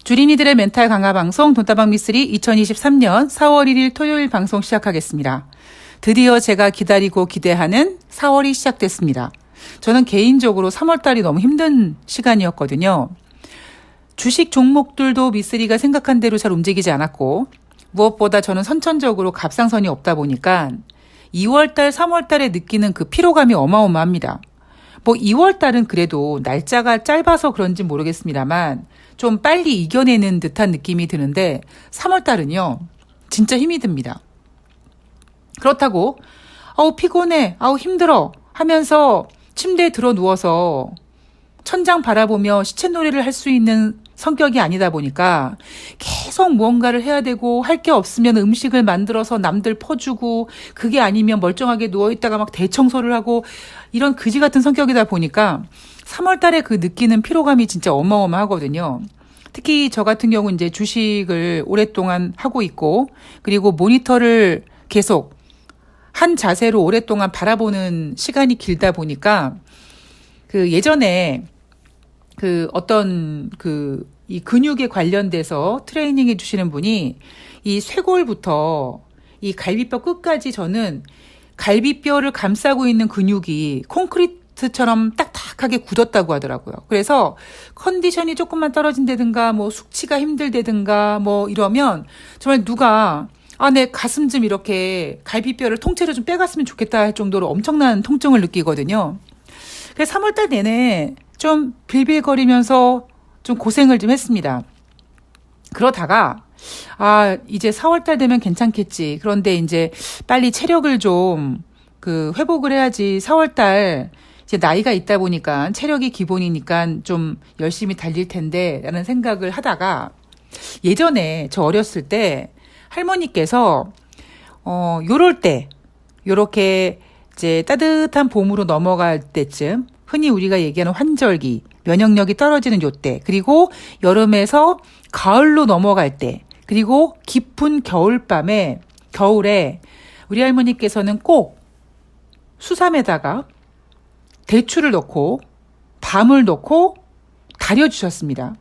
주린이들의 멘탈 강화 방송 돈다방 미쓰리 2023년 4월 1일 토요일 방송 시작하겠습니다. 드디어 제가 기다리고 기대하는 4월이 시작됐습니다. 저는 개인적으로 3월달이 너무 힘든 시간이었거든요. 주식 종목들도 미쓰리가 생각한 대로 잘 움직이지 않았고 무엇보다 저는 선천적으로 갑상선이 없다 보니까 2월달, 3월달에 느끼는 그 피로감이 어마어마합니다. 2월달은 그래도 날짜가 짧아서 그런지 모르겠습니다만 좀 빨리 이겨내는 듯한 느낌이 드는데 3월달은요 진짜 힘이 듭니다. 그렇다고 피곤해, 힘들어 하면서 침대에 들어 누워서 천장 바라보며 시쳇놀이를 할 수 있는 성격이 아니다 보니까 계속 무언가를 해야 되고 할 게 없으면 음식을 만들어서 남들 퍼주고 그게 아니면 멀쩡하게 누워있다가 막 대청소를 하고 이런 그지 같은 성격이다 보니까 3월 달에 그 느끼는 피로감이 진짜 어마어마하거든요. 특히 저 같은 경우 이제 주식을 오랫동안 하고 있고 그리고 모니터를 계속 한 자세로 오랫동안 바라보는 시간이 길다 보니까 그 예전에 이 근육에 관련돼서 트레이닝 해주시는 분이 이 쇄골부터 이 갈비뼈 끝까지 저는 갈비뼈를 감싸고 있는 근육이 콘크리트처럼 딱딱하게 굳었다고 하더라고요. 그래서 컨디션이 조금만 떨어진다든가 숙취가 힘들다든가 이러면 정말 누가 내 가슴 좀 이렇게 갈비뼈를 통째로 좀 빼갔으면 좋겠다 할 정도로 엄청난 통증을 느끼거든요. 그래서 3월달 내내 좀 빌빌거리면서 좀 고생을 좀 했습니다. 그러다가 이제 4월달 되면 괜찮겠지. 그런데 이제 빨리 체력을 좀 회복을 해야지. 4월달 이제 나이가 있다 보니까 체력이 기본이니까 좀 열심히 달릴 텐데 라는 생각을 하다가 예전에 저 어렸을 때 할머니께서 요럴 때 요렇게 이제 따뜻한 봄으로 넘어갈 때쯤 흔히 우리가 얘기하는 환절기, 면역력이 떨어지는 요때, 그리고 여름에서 가을로 넘어갈 때, 그리고 깊은 겨울에 우리 할머니께서는 꼭 수삼에다가 대추를 넣고 밤을 넣고 달여주셨습니다.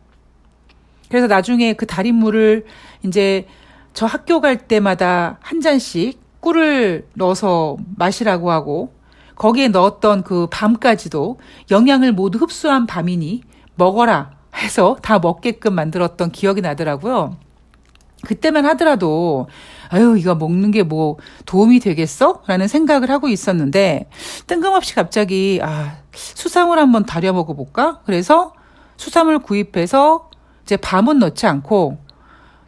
그래서 나중에 그 달인 물을 이제 저 학교 갈 때마다 한 잔씩 꿀을 넣어서 마시라고 하고 거기에 넣었던 그 밤까지도 영양을 모두 흡수한 밤이니 먹어라 해서 다 먹게끔 만들었던 기억이 나더라고요. 그때만 하더라도 이거 먹는 게 도움이 되겠어? 라는 생각을 하고 있었는데 뜬금없이 갑자기 수삼을 한번 달여 먹어볼까? 그래서 수삼을 구입해서 이제 밤은 넣지 않고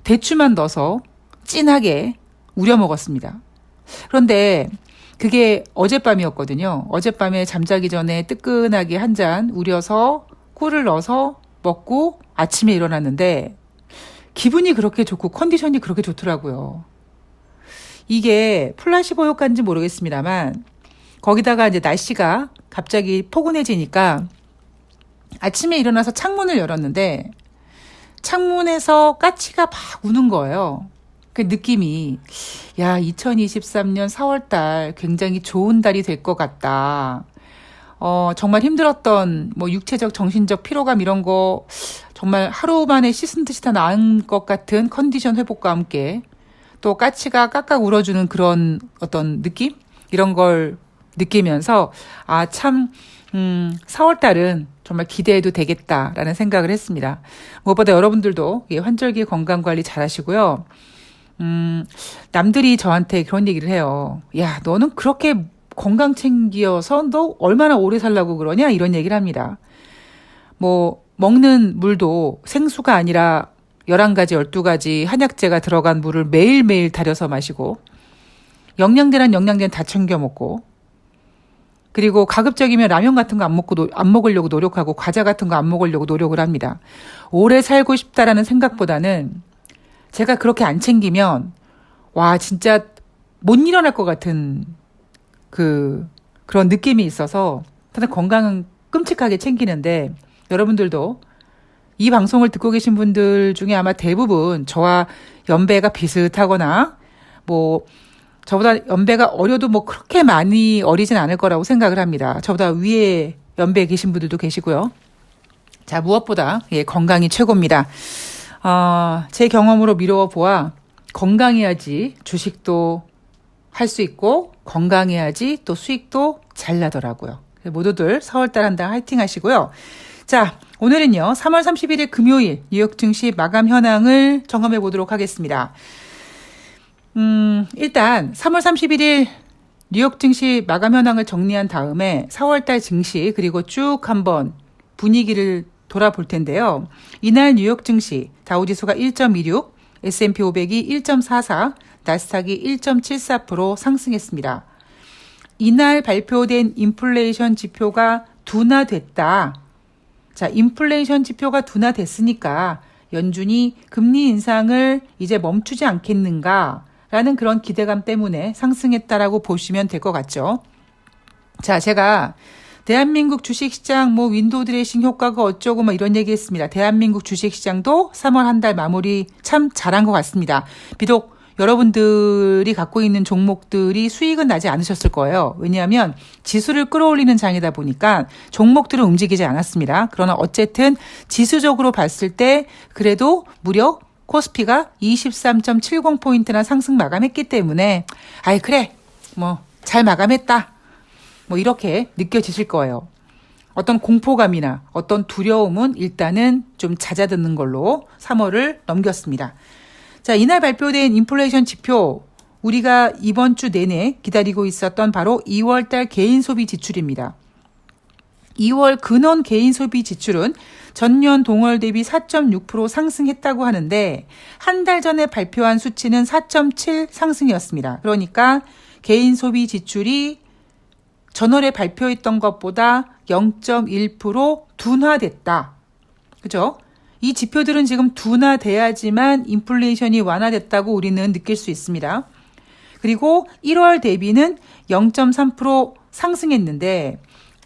대추만 넣어서 진하게 우려 먹었습니다. 그런데 그게 어젯밤이었거든요. 어젯밤에 잠자기 전에 뜨끈하게 한 잔 우려서 꿀을 넣어서 먹고 아침에 일어났는데 기분이 그렇게 좋고 컨디션이 그렇게 좋더라고요. 이게 플라시보 효과인지 모르겠습니다만 거기다가 이제 날씨가 갑자기 포근해지니까 아침에 일어나서 창문을 열었는데 창문에서 까치가 막 우는 거예요. 그 느낌이 2023년 4월달 굉장히 좋은 달이 될 것 같다. 정말 힘들었던 육체적 정신적 피로감 이런 거 정말 하루 만에 씻은 듯이 다 나은 것 같은 컨디션 회복과 함께 또 까치가 깍깍 울어주는 그런 어떤 느낌 이런 걸 느끼면서 4월달은 정말 기대해도 되겠다라는 생각을 했습니다. 무엇보다 여러분들도 환절기 건강관리 잘 하시고요. 남들이 저한테 그런 얘기를 해요. 너는 그렇게 건강 챙겨서 너 얼마나 오래 살라고 그러냐? 이런 얘기를 합니다. 먹는 물도 생수가 아니라 11가지, 12가지 한약재가 들어간 물을 매일매일 달여서 마시고 영양제는 다 챙겨 먹고 그리고 가급적이면 라면 같은 거 안 먹으려고 노력하고 과자 같은 거 안 먹으려고 노력을 합니다. 오래 살고 싶다라는 생각보다는 제가 그렇게 안 챙기면 진짜 못 일어날 것 같은 그런 느낌이 있어서 다들 건강은 끔찍하게 챙기는데 여러분들도 이 방송을 듣고 계신 분들 중에 아마 대부분 저와 연배가 비슷하거나 저보다 연배가 어려도 그렇게 많이 어리진 않을 거라고 생각을 합니다. 저보다 위에 연배에 계신 분들도 계시고요. 자, 무엇보다 건강이 최고입니다. 제 경험으로 미루어 보아 건강해야지 주식도 할 수 있고 건강해야지 또 수익도 잘 나더라고요. 모두들 4월달 한 달 화이팅 하시고요. 자, 오늘은요 3월 31일 금요일 뉴욕 증시 마감 현황을 점검해 보도록 하겠습니다. 일단 3월 31일 뉴욕 증시 마감 현황을 정리한 다음에 4월달 증시 그리고 쭉 한번 분위기를 돌아볼 텐데요. 이날 뉴욕 증시 다우지수가 1.26, S&P 500이 1.44, 나스닥이 1.74% 상승했습니다. 이날 발표된 인플레이션 지표가 둔화됐다. 자, 인플레이션 지표가 둔화됐으니까 연준이 금리 인상을 이제 멈추지 않겠는가 라는 그런 기대감 때문에 상승했다라고 보시면 될 것 같죠. 자, 제가 대한민국 주식시장 윈도우 드레싱 효과가 어쩌고 이런 얘기 했습니다. 대한민국 주식시장도 3월 한 달 마무리 참 잘한 것 같습니다. 비록 여러분들이 갖고 있는 종목들이 수익은 나지 않으셨을 거예요. 왜냐하면 지수를 끌어올리는 장이다 보니까 종목들은 움직이지 않았습니다. 그러나 어쨌든 지수적으로 봤을 때 그래도 무려 코스피가 23.70포인트나 상승 마감했기 때문에 그래 잘 마감했다 이렇게 느껴지실 거예요. 어떤 공포감이나 어떤 두려움은 일단은 좀 잦아드는 걸로 3월을 넘겼습니다. 자, 이날 발표된 인플레이션 지표, 우리가 이번 주 내내 기다리고 있었던 바로 2월달 개인 소비 지출입니다. 2월 근원 개인 소비 지출은 전년 동월 대비 4.6% 상승했다고 하는데 한 달 전에 발표한 수치는 4.7 상승이었습니다. 그러니까 개인 소비 지출이 전월에 발표했던 것보다 0.1% 둔화됐다. 그죠? 이 지표들은 지금 둔화돼야지만 인플레이션이 완화됐다고 우리는 느낄 수 있습니다. 그리고 1월 대비는 0.3% 상승했는데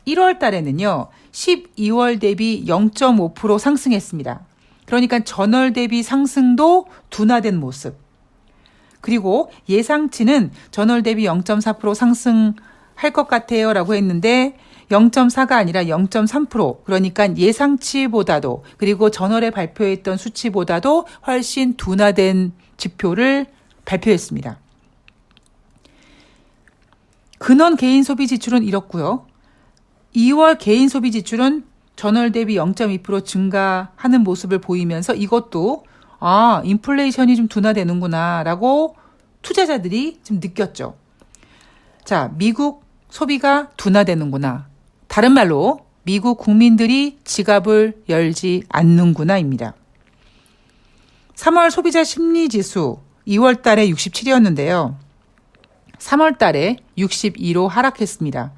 1월 달에는요. 12월 대비 0.5% 상승했습니다. 그러니까 전월 대비 상승도 둔화된 모습. 그리고 예상치는 전월 대비 0.4% 상승할 것 같아요 라고 했는데 0.4가 아니라 0.3%, 그러니까 예상치보다도 그리고 전월에 발표했던 수치보다도 훨씬 둔화된 지표를 발표했습니다. 근원 개인 소비 지출은 이렇고요. 2월 개인 소비 지출은 전월 대비 0.2% 증가하는 모습을 보이면서 이것도 인플레이션이 좀 둔화되는구나 라고 투자자들이 좀 느꼈죠. 자, 미국 소비가 둔화되는구나. 다른 말로 미국 국민들이 지갑을 열지 않는구나입니다. 3월 소비자 심리지수 2월 달에 67이었는데요. 3월 달에 62로 하락했습니다.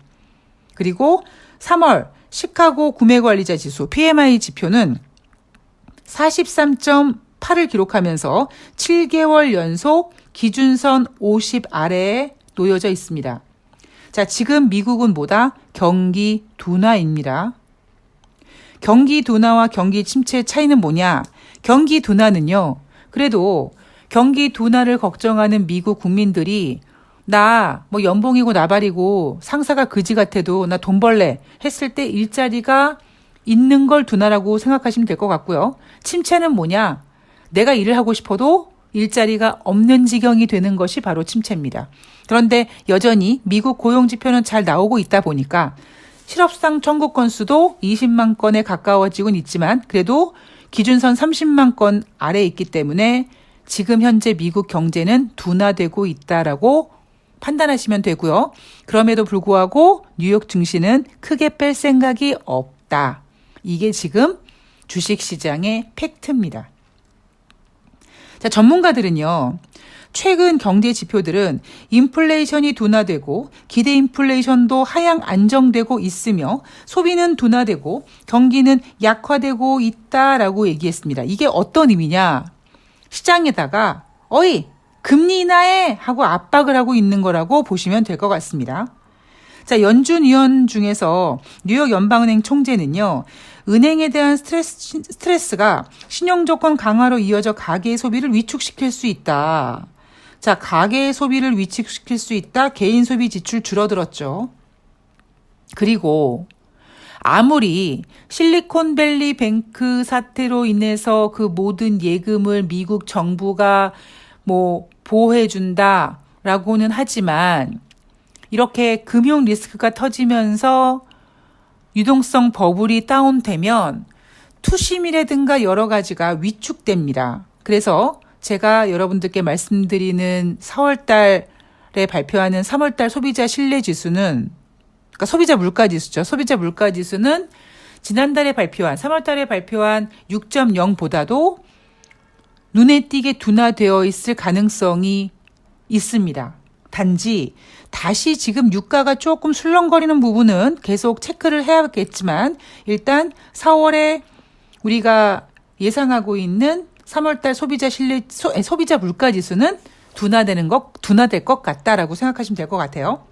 그리고 3월 시카고 구매관리자 지수 PMI 지표는 43.8을 기록하면서 7개월 연속 기준선 50 아래에 놓여져 있습니다. 자, 지금 미국은 뭐다? 경기 둔화입니다. 경기 둔화와 경기 침체의 차이는 뭐냐? 경기 둔화는요. 그래도 경기 둔화를 걱정하는 미국 국민들이 나 연봉이고 나발이고 상사가 그지 같아도 나 돈 벌래 했을 때 일자리가 있는 걸 둔화라고 생각하시면 될 것 같고요. 침체는 뭐냐? 내가 일을 하고 싶어도 일자리가 없는 지경이 되는 것이 바로 침체입니다. 그런데 여전히 미국 고용지표는 잘 나오고 있다 보니까 실업상 청구 건수도 20만 건에 가까워지고는 있지만 그래도 기준선 30만 건 아래에 있기 때문에 지금 현재 미국 경제는 둔화되고 있다라고 판단하시면 되고요. 그럼에도 불구하고 뉴욕 증시는 크게 뺄 생각이 없다. 이게 지금 주식시장의 팩트입니다. 자, 전문가들은요. 최근 경제 지표들은 인플레이션이 둔화되고 기대 인플레이션도 하향 안정되고 있으며 소비는 둔화되고 경기는 약화되고 있다라고 얘기했습니다. 이게 어떤 의미냐? 시장에다가 어이 금리 인하해 하고 압박을 하고 있는 거라고 보시면 될 것 같습니다. 자, 연준 위원 중에서 뉴욕 연방은행 총재는요. 은행에 대한 스트레스가 신용조건 강화로 이어져 가계의 소비를 위축시킬 수 있다. 자, 가계의 소비를 위축시킬 수 있다. 개인 소비 지출 줄어들었죠. 그리고 아무리 실리콘밸리 뱅크 사태로 인해서 그 모든 예금을 미국 정부가 뭐 보호해준다라고는 하지만 이렇게 금융 리스크가 터지면서 유동성 버블이 다운되면 투심이라든가 여러 가지가 위축됩니다. 그래서 제가 여러분들께 말씀드리는 4월 달에 발표하는 3월 달 소비자 신뢰 지수는, 그러니까 소비자 물가 지수죠. 소비자 물가 지수는 지난달에 발표한 3월 달에 발표한 6.0보다도 눈에 띄게 둔화되어 있을 가능성이 있습니다. 단지 다시 지금 유가가 조금 술렁거리는 부분은 계속 체크를 해야겠지만 일단 4월에 우리가 예상하고 있는 3월달 소비자 물가 지수는 둔화될 것 같다라고 생각하시면 될 것 같아요.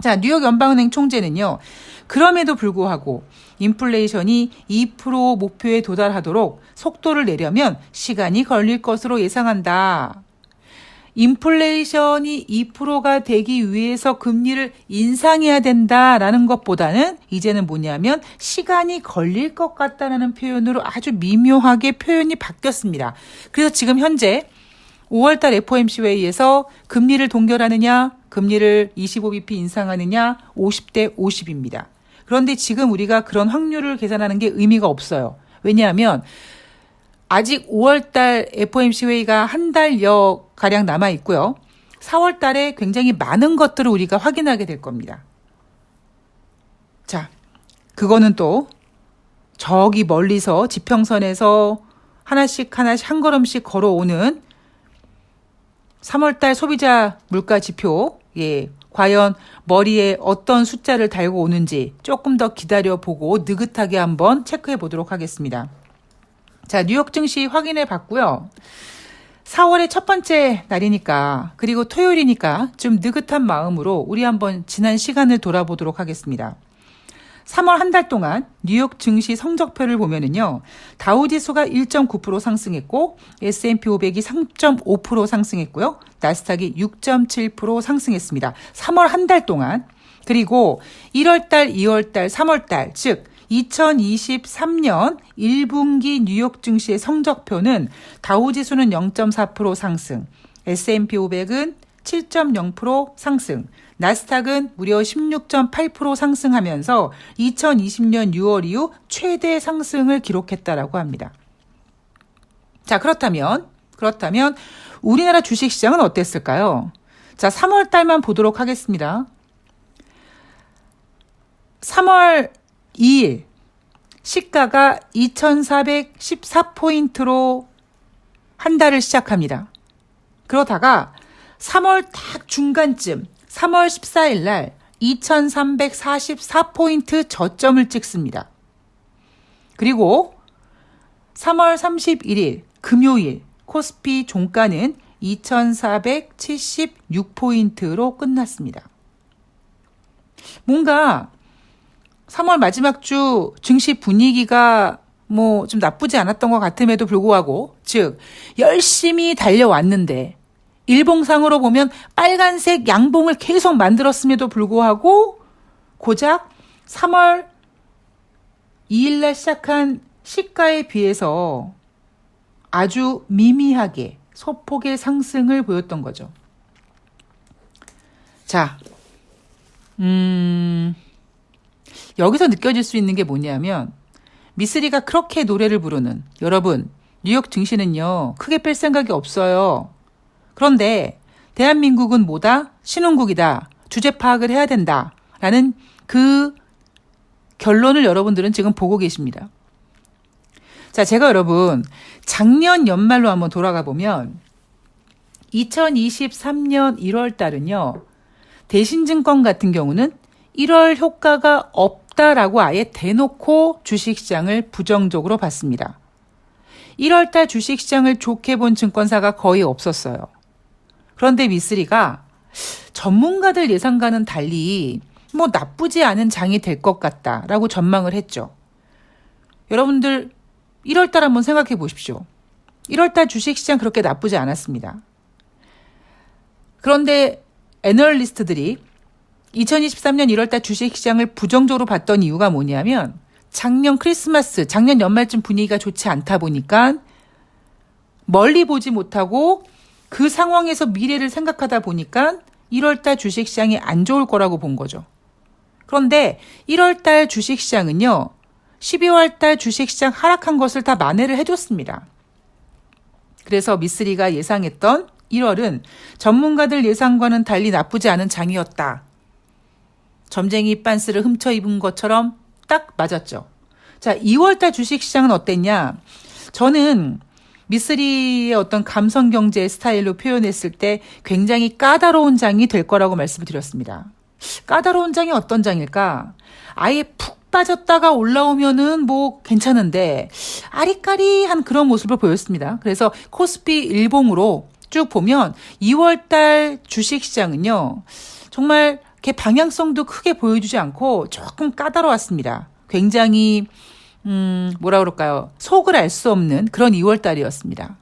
자, 뉴욕 연방은행 총재는요, 그럼에도 불구하고 인플레이션이 2% 목표에 도달하도록 속도를 내려면 시간이 걸릴 것으로 예상한다. 인플레이션이 2%가 되기 위해서 금리를 인상해야 된다라는 것보다는 이제는 뭐냐면 시간이 걸릴 것 같다라는 표현으로 아주 미묘하게 표현이 바뀌었습니다. 그래서 지금 현재 5월달 FOMC 회의에서 금리를 동결하느냐, 금리를 25bp 인상하느냐, 50대 50입니다. 그런데 지금 우리가 그런 확률을 계산하는 게 의미가 없어요. 왜냐하면 아직 5월달 FOMC 회의가 한 달여 가량 남아 있고요. 4월 달에 굉장히 많은 것들을 우리가 확인하게 될 겁니다. 자, 그거는 또 저기 멀리서 지평선에서 하나씩 한 걸음씩 걸어오는 3월 달 소비자 물가 지표, 과연 머리에 어떤 숫자를 달고 오는지 조금 더 기다려보고 느긋하게 한번 체크해 보도록 하겠습니다. 자, 뉴욕 증시 확인해 봤고요. 4월의 첫 번째 날이니까, 그리고 토요일이니까 좀 느긋한 마음으로 우리 한번 지난 시간을 돌아보도록 하겠습니다. 3월 한 달 동안 뉴욕 증시 성적표를 보면은요, 다우지수가 1.9% 상승했고, S&P 500이 3.5% 상승했고요, 나스닥이 6.7% 상승했습니다. 3월 한 달 동안. 그리고 1월달, 2월달, 3월달, 즉 2023년 1분기 뉴욕 증시의 성적표는 다우지수는 0.4% 상승, S&P 500은 7.0% 상승, 나스닥은 무려 16.8% 상승하면서 2020년 6월 이후 최대 상승을 기록했다라고 합니다. 자, 그렇다면 우리나라 주식시장은 어땠을까요? 자, 3월 달만 보도록 하겠습니다. 3월 2일 시가가 2,414포인트로 한 달을 시작합니다. 그러다가 3월 딱 중간쯤 3월 14일 날 2,344포인트 저점을 찍습니다. 그리고 3월 31일 금요일 코스피 종가는 2,476포인트로 끝났습니다. 뭔가 3월 마지막 주 증시 분위기가 뭐 좀 나쁘지 않았던 것 같음에도 불구하고, 즉 열심히 달려왔는데 일봉상으로 보면 빨간색 양봉을 계속 만들었음에도 불구하고 고작 3월 2일 날 시작한 시가에 비해서 아주 미미하게 소폭의 상승을 보였던 거죠. 자, 여기서 느껴질 수 있는 게 뭐냐면, 미쓰리가 그렇게 노래를 부르는, 여러분, 뉴욕 증시는요, 크게 뺄 생각이 없어요. 그런데 대한민국은 뭐다? 신흥국이다. 주제 파악을 해야 된다. 라는 그 결론을 여러분들은 지금 보고 계십니다. 자, 제가 여러분, 작년 연말로 한번 돌아가 보면 2023년 1월 달은요, 대신증권 같은 경우는 1월 효과가 없다라고 아예 대놓고 주식시장을 부정적으로 봤습니다. 1월 달 주식시장을 좋게 본 증권사가 거의 없었어요. 그런데 미쓰리가 전문가들 예상과는 달리 뭐 나쁘지 않은 장이 될 것 같다라고 전망을 했죠. 여러분들 1월 달 한번 생각해 보십시오. 1월 달 주식시장 그렇게 나쁘지 않았습니다. 그런데 애널리스트들이 2023년 1월달 주식시장을 부정적으로 봤던 이유가 뭐냐면 작년 크리스마스, 작년 연말쯤 분위기가 좋지 않다 보니까 멀리 보지 못하고 그 상황에서 미래를 생각하다 보니까 1월달 주식시장이 안 좋을 거라고 본 거죠. 그런데 1월달 주식시장은요. 12월달 주식시장 하락한 것을 다 만회를 해줬습니다. 그래서 미쓰리가 예상했던 1월은 전문가들 예상과는 달리 나쁘지 않은 장이었다. 점쟁이 빤스를 훔쳐 입은 것처럼 딱 맞았죠. 자, 2월달 주식시장은 어땠냐? 저는 미쓰리의 어떤 감성경제 스타일로 표현했을 때 굉장히 까다로운 장이 될 거라고 말씀을 드렸습니다. 까다로운 장이 어떤 장일까? 아예 푹 빠졌다가 올라오면은 뭐 괜찮은데 아리까리한 그런 모습을 보였습니다. 그래서 코스피 일봉으로 쭉 보면 2월달 주식시장은요. 정말 이렇게 방향성도 크게 보여주지 않고 조금 까다로웠습니다. 굉장히 뭐라 그럴까요? 속을 알 수 없는 그런 2월달이었습니다.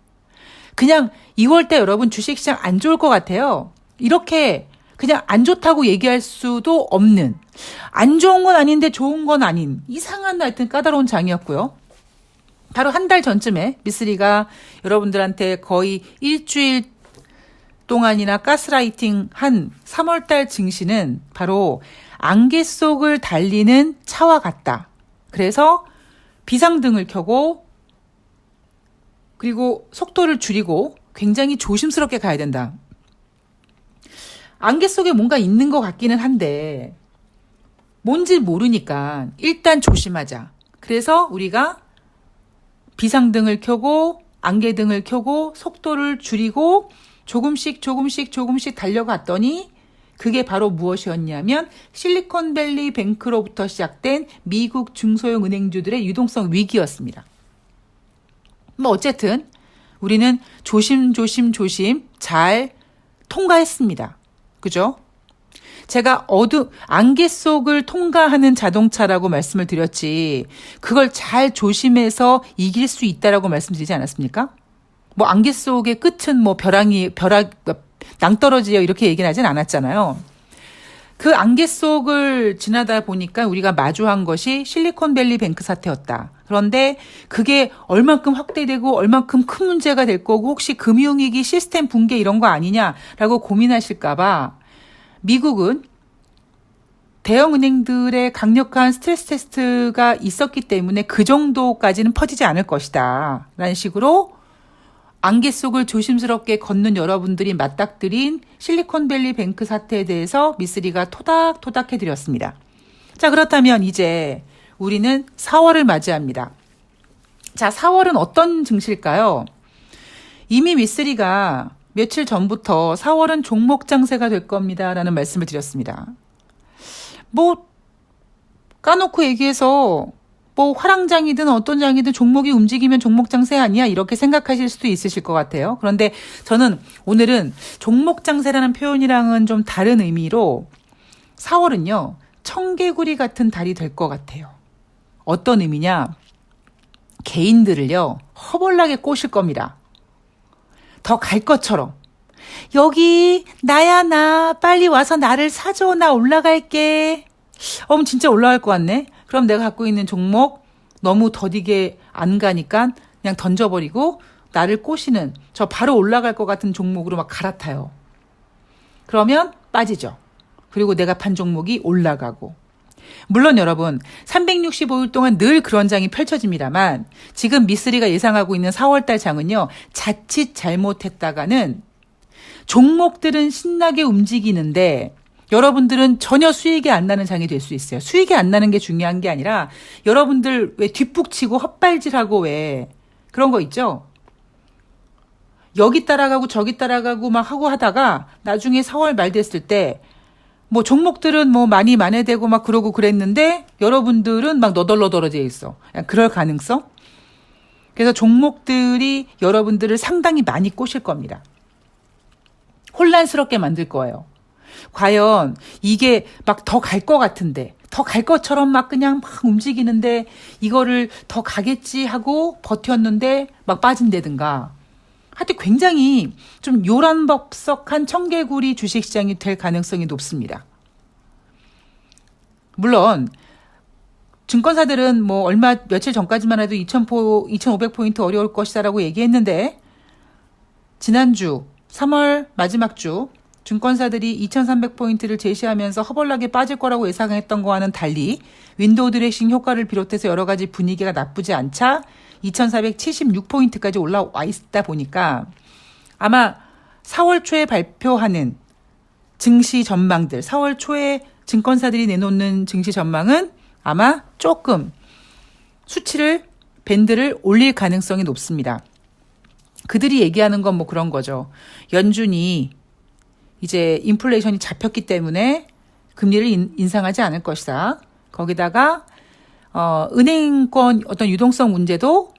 그냥 2월달 여러분 주식시장 안 좋을 것 같아요. 이렇게 그냥 안 좋다고 얘기할 수도 없는, 안 좋은 건 아닌데 좋은 건 아닌 이상한 하여튼 까다로운 장이었고요. 바로 한 달 전쯤에 미쓰리가 여러분들한테 거의 일주일 동안이나 가스라이팅 한 3월달 증시는 바로 안개 속을 달리는 차와 같다. 그래서 비상등을 켜고 그리고 속도를 줄이고 굉장히 조심스럽게 가야 된다. 안개 속에 뭔가 있는 것 같기는 한데 뭔지 모르니까 일단 조심하자. 그래서 우리가 비상등을 켜고 안개등을 켜고 속도를 줄이고 조금씩 달려갔더니 그게 바로 무엇이었냐면 실리콘밸리 뱅크로부터 시작된 미국 중소형 은행주들의 유동성 위기였습니다. 뭐 어쨌든 우리는 조심 잘 통과했습니다. 그죠? 제가 안개 속을 통과하는 자동차라고 말씀을 드렸지 그걸 잘 조심해서 이길 수 있다라고 말씀드리지 않았습니까? 뭐 안개 속의 끝은 뭐 벼락 낭떠러지요 이렇게 얘기는 하진 않았잖아요. 그 안개 속을 지나다 보니까 우리가 마주한 것이 실리콘밸리 뱅크 사태였다. 그런데 그게 얼만큼 확대되고 얼만큼 큰 문제가 될 거고 혹시 금융위기 시스템 붕괴 이런 거 아니냐라고 고민하실까 봐 미국은 대형 은행들의 강력한 스트레스 테스트가 있었기 때문에 그 정도까지는 퍼지지 않을 것이다. 라는 식으로 안개 속을 조심스럽게 걷는 여러분들이 맞닥뜨린 실리콘밸리 뱅크 사태에 대해서 미쓰리가 토닥토닥 해드렸습니다. 자, 그렇다면 이제 우리는 4월을 맞이합니다. 자, 4월은 어떤 증시일까요? 이미 미쓰리가 며칠 전부터 4월은 종목 장세가 될 겁니다. 라는 말씀을 드렸습니다. 뭐 까놓고 얘기해서 뭐 화랑장이든 어떤 장이든 종목이 움직이면 종목 장세 아니야 이렇게 생각하실 수도 있으실 것 같아요. 그런데 저는 오늘은 종목 장세라는 표현이랑은 좀 다른 의미로 4월은요. 청개구리 같은 달이 될 것 같아요. 어떤 의미냐? 개인들을요. 허벌나게 꼬실 겁니다. 더 갈 것처럼. 여기 나야 나 빨리 와서 나를 사줘 나 올라갈게. 진짜 올라갈 것 같네. 그럼 내가 갖고 있는 종목 너무 더디게 안 가니까 그냥 던져버리고 나를 꼬시는 저 바로 올라갈 것 같은 종목으로 막 갈아타요. 그러면 빠지죠. 그리고 내가 판 종목이 올라가고. 물론 여러분 365일 동안 늘 그런 장이 펼쳐집니다만 지금 미쓰리가 예상하고 있는 4월달 장은요. 자칫 잘못했다가는 종목들은 신나게 움직이는데 여러분들은 전혀 수익이 안 나는 장이 될 수 있어요. 수익이 안 나는 게 중요한 게 아니라 여러분들 왜 뒷북치고 헛발질하고 왜 그런 거 있죠? 여기 따라가고 저기 따라가고 막 하고 하다가 나중에 4월 말 됐을 때 뭐 종목들은 뭐 많이 만회되고 막 그러고 그랬는데 여러분들은 막 너덜너덜해져 있어. 그럴 가능성? 그래서 종목들이 여러분들을 상당히 많이 꼬실 겁니다. 혼란스럽게 만들 거예요. 과연 이게 막 더 갈 것 같은데 더 갈 것처럼 막 그냥 막 움직이는데 이거를 더 가겠지 하고 버텼는데 막 빠진다든가 하여튼 굉장히 좀 요란법석한 청개구리 주식시장이 될 가능성이 높습니다. 물론 증권사들은 뭐 얼마 며칠 전까지만 해도 2,500포인트 어려울 것이다라고 얘기했는데 지난주 3월 마지막 주 증권사들이 2,300포인트를 제시하면서 허벌나게 빠질 거라고 예상했던 거와는 달리 윈도우 드레싱 효과를 비롯해서 여러 가지 분위기가 나쁘지 않자 2,476포인트까지 올라와 있다 보니까 아마 4월 초에 발표하는 증시 전망들, 4월 초에 증권사들이 내놓는 증시 전망은 아마 조금 수치를, 밴드를 올릴 가능성이 높습니다. 그들이 얘기하는 건 뭐 그런 거죠. 연준이 이제 인플레이션이 잡혔기 때문에 금리를 인상하지 않을 것이다. 거기다가 은행권 어떤 유동성 문제도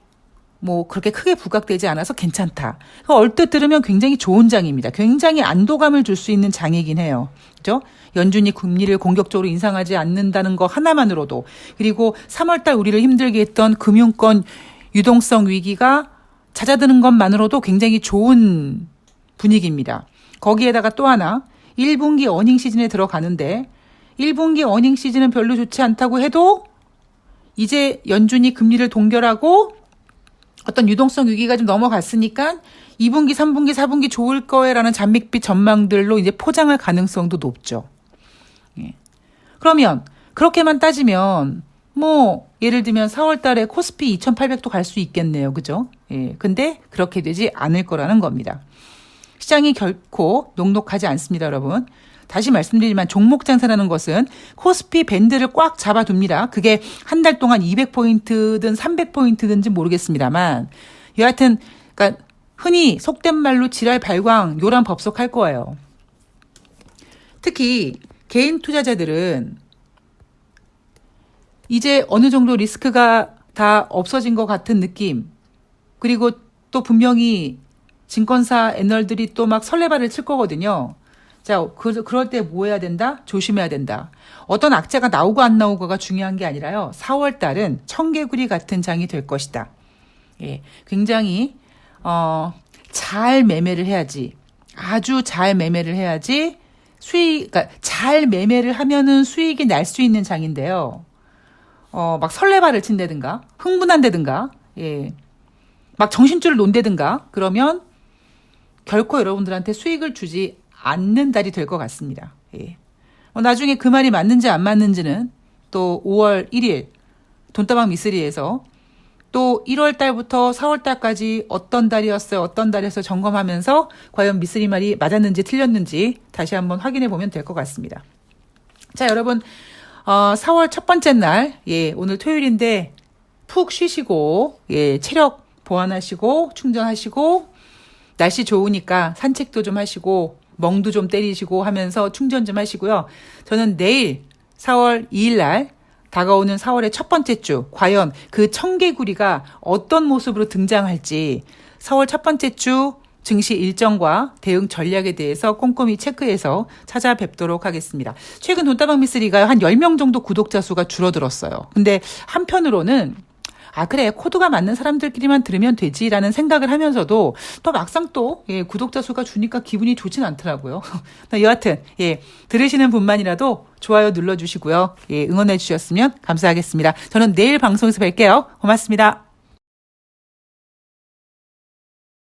뭐 그렇게 크게 부각되지 않아서 괜찮다. 얼뜻 들으면 굉장히 좋은 장입니다. 굉장히 안도감을 줄 수 있는 장이긴 해요. 그죠? 연준이 금리를 공격적으로 인상하지 않는다는 거 하나만으로도, 그리고 3월달 우리를 힘들게 했던 금융권 유동성 위기가 잦아드는 것만으로도 굉장히 좋은 분위기입니다. 거기에다가 또 하나 1분기 어닝 시즌에 들어가는데 1분기 어닝 시즌은 별로 좋지 않다고 해도 이제 연준이 금리를 동결하고 어떤 유동성 위기가 좀 넘어갔으니까 2분기, 3분기, 4분기 좋을 거에라는 잔밋빛 전망들로 이제 포장할 가능성도 높죠. 예. 그러면 그렇게만 따지면 뭐 예를 들면 4월 달에 코스피 2,800도 갈 수 있겠네요. 그죠? 예. 근데 그렇게 되지 않을 거라는 겁니다. 시장이 결코 녹록하지 않습니다, 여러분. 다시 말씀드리지만 종목 장사라는 것은 코스피 밴드를 꽉 잡아둡니다. 그게 한 달 동안 200포인트든 300포인트든지 모르겠습니다만 여하튼 그러니까 흔히 속된 말로 지랄 발광 요란 법석할 거예요. 특히 개인 투자자들은 이제 어느 정도 리스크가 다 없어진 것 같은 느낌, 그리고 또 분명히 증권사 애널들이 또 막 설레발을 칠 거거든요. 자, 그럴 때 뭐 해야 된다? 조심해야 된다. 어떤 악재가 나오고 안 나오고가 중요한 게 아니라요. 4월 달은 청개구리 같은 장이 될 것이다. 예, 굉장히 잘 매매를 해야지. 아주 잘 매매를 해야지 그러니까 잘 매매를 하면은 수익이 날 수 있는 장인데요. 막 설레발을 친다든가, 흥분한다든가, 예, 막 정신줄을 논다든가, 그러면 결코 여러분들한테 수익을 주지 않는 달이 될 것 같습니다. 예. 나중에 그 말이 맞는지 안 맞는지는 또 5월 1일 돈다방 미쓰리에서 또 1월 달부터 4월 달까지 어떤 달이었어요, 어떤 달에서 점검하면서 과연 미쓰리 말이 맞았는지 틀렸는지 다시 한번 확인해 보면 될 것 같습니다. 자, 여러분, 4월 첫 번째 날, 예, 오늘 토요일인데 푹 쉬시고, 예, 체력 보완하시고 충전하시고, 날씨 좋으니까 산책도 좀 하시고 멍도 좀 때리시고 하면서 충전 좀 하시고요. 저는 내일 4월 2일 날 다가오는 4월의 첫 번째 주, 과연 그 청개구리가 어떤 모습으로 등장할지 4월 첫 번째 주 증시 일정과 대응 전략에 대해서 꼼꼼히 체크해서 찾아뵙도록 하겠습니다. 최근 돈다방 미쓰리가 한 10명 정도 구독자 수가 줄어들었어요. 근데 한편으로는 그래, 코드가 맞는 사람들끼리만 들으면 되지라는 생각을 하면서도 또 막상 또 예, 구독자 수가 주니까 기분이 좋진 않더라고요. 여하튼 예, 들으시는 분만이라도 좋아요 눌러주시고요. 예, 응원해 주셨으면 감사하겠습니다. 저는 내일 방송에서 뵐게요. 고맙습니다.